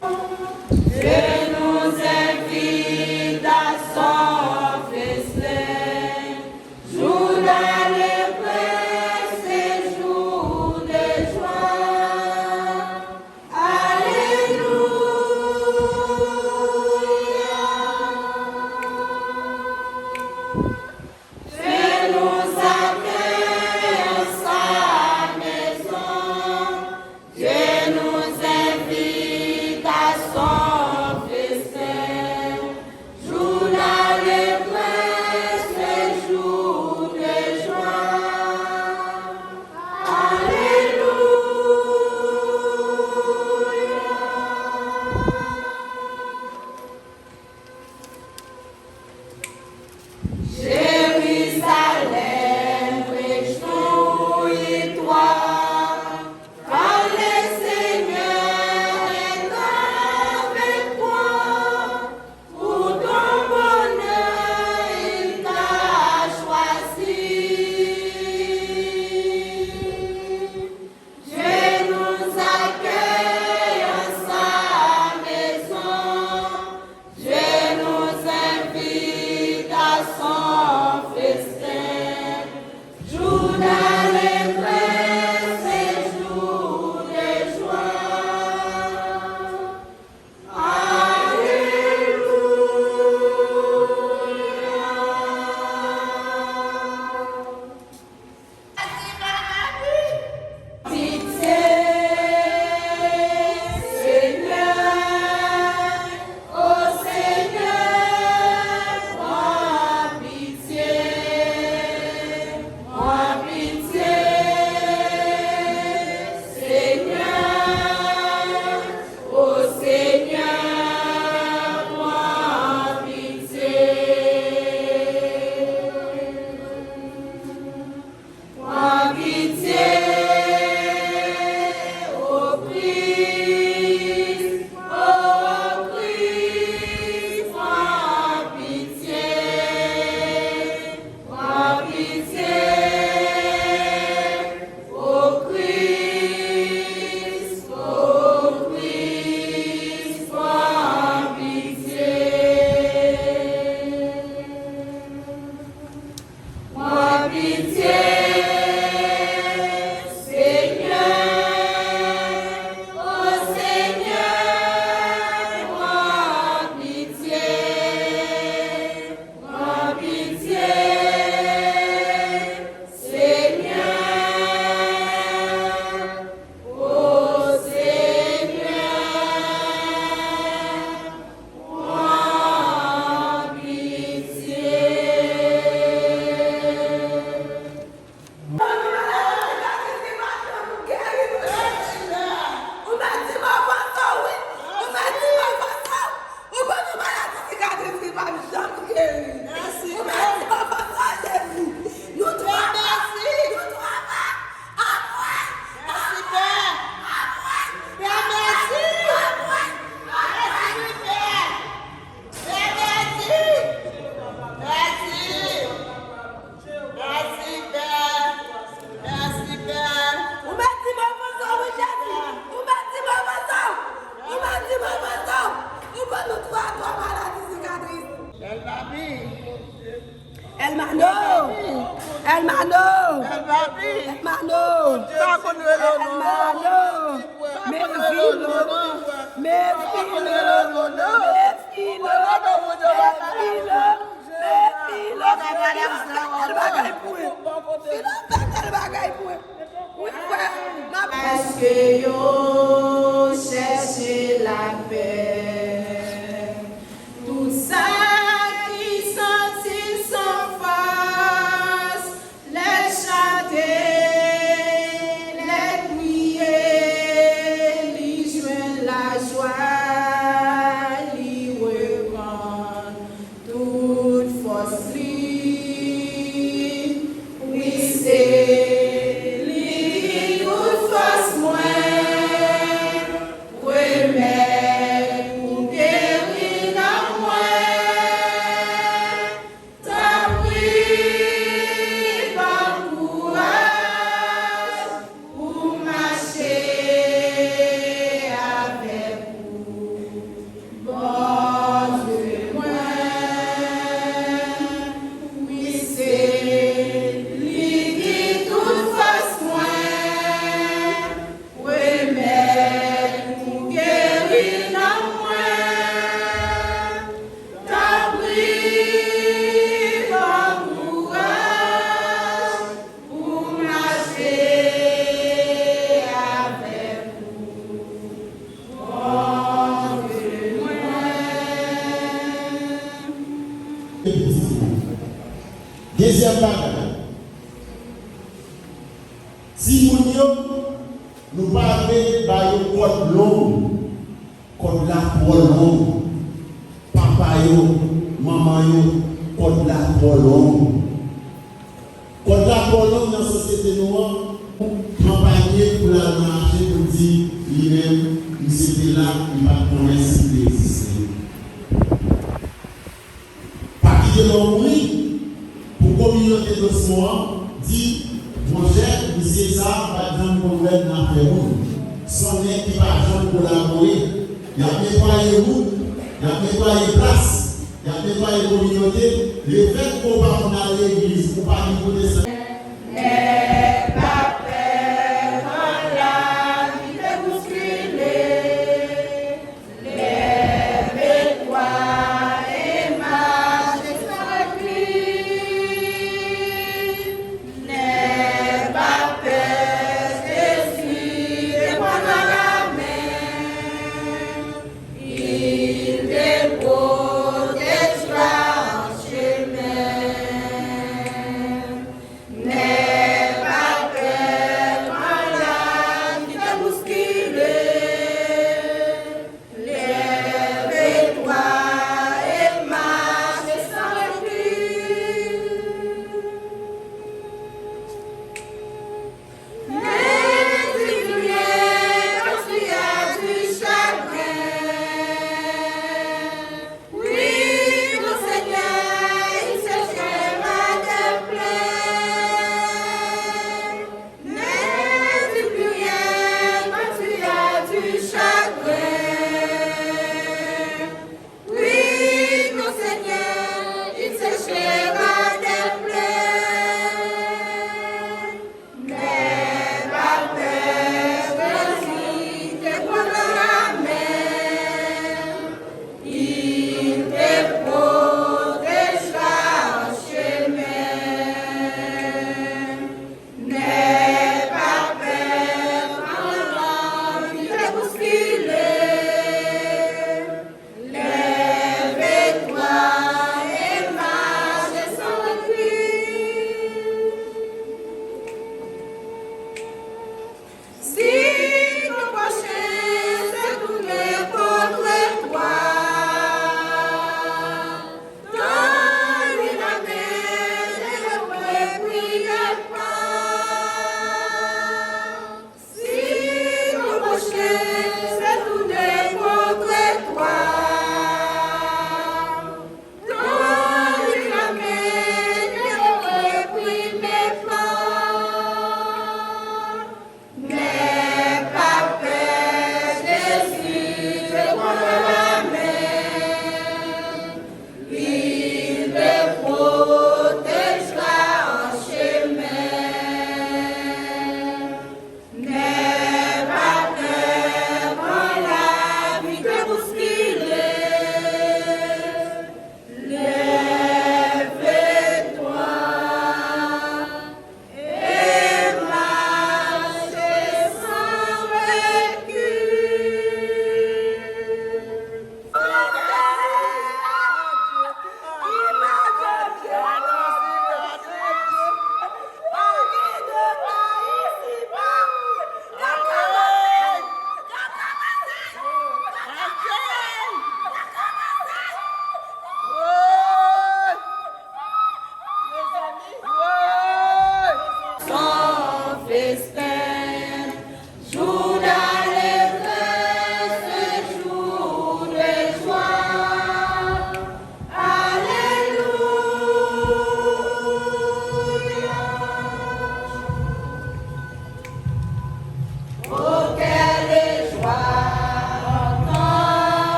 Dieu nous invite à son festin, jour d'allégresse et jour de joie. Alléluia. Dieu nous accueille en sa maison, Dieu nous invite à son festin, jour d'allégresse et jour de joie. Alléluia. Jérusalem, réjouis-toi, car le Seigneur est avec toi. Pour ton bonheur, il t'a choisi. Dieu nous accueille en sa maison, Dieu nous invite à son festin, jour d'allégresse et jour de joie. Alléluia. Pitié, Seigneur, ô Seigneur, prends pitié, Seigneur, ô Seigneur, prends pitié. Prends pitié, ô Christ, prends pitié, ô Christ, prends pitié. Prends pitié, Seigneur, ô Seigneur, prends pitié, Seigneur, ô Seigneur, prends pitié. Est-ce que yo cherchez la paix? Tout ça qui sentit sans face, les chanter, les prier, lui joindre la joie, lui reprendre toute force, oui c'est lui toute force moins, oui mais Deuxième bagage. Si nous parlons de code long, code la pour long, papa maman code la pour long. Code la pour long dans la société noire, campagne pour la marcher pour dire lui-même, il était là, il va connaître ce qui existe. Pas quitter l'homme, pour communauté de ce moment, dit mon cher, c'est ça, par exemple, qu'on va dans la route. Son qui va collaborer, il y a nettoyé route, il y a nettoyé place, il y a nettoyé communauté. Le fait qu'on va dans l'église, pour pas écouter ça.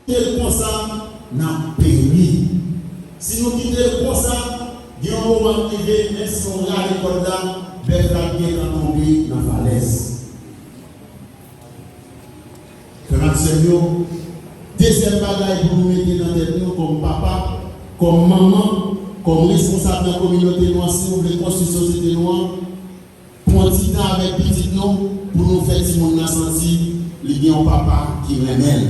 tel comme ça, n'a péri. Si nous quittons comme ça, il y a un moment privé, même si on a l'école là, belle la guerre a tombé dans la falaise. Frères et sœurs, deuxième bagaille pour nous mettre dans tête nous comme papa, comme maman, comme responsable de la communauté noire, si nous voulons construire une société noire, pour un petit temps avec petit nom, pour nous faire si nous sentir, il y a un papa qui remet.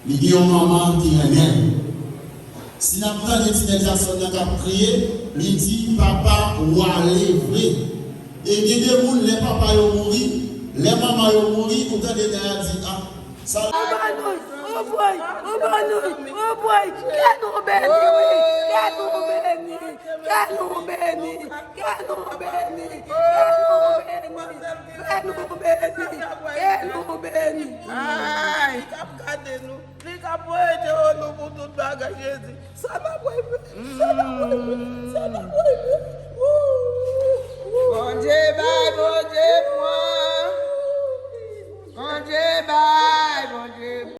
Il y a une maman qui remet. Si nous avons des petits Jackson qui a prié, il dit papa ou aller vrai. Et il y a des gens, les papas ont mouru, les mamans ont mouru, pour que les gens disent ah, ça. Oh boy, quero Beni, ai, cadê no? Liga a poeira, no mundo da gente. Sana boy, sana boy.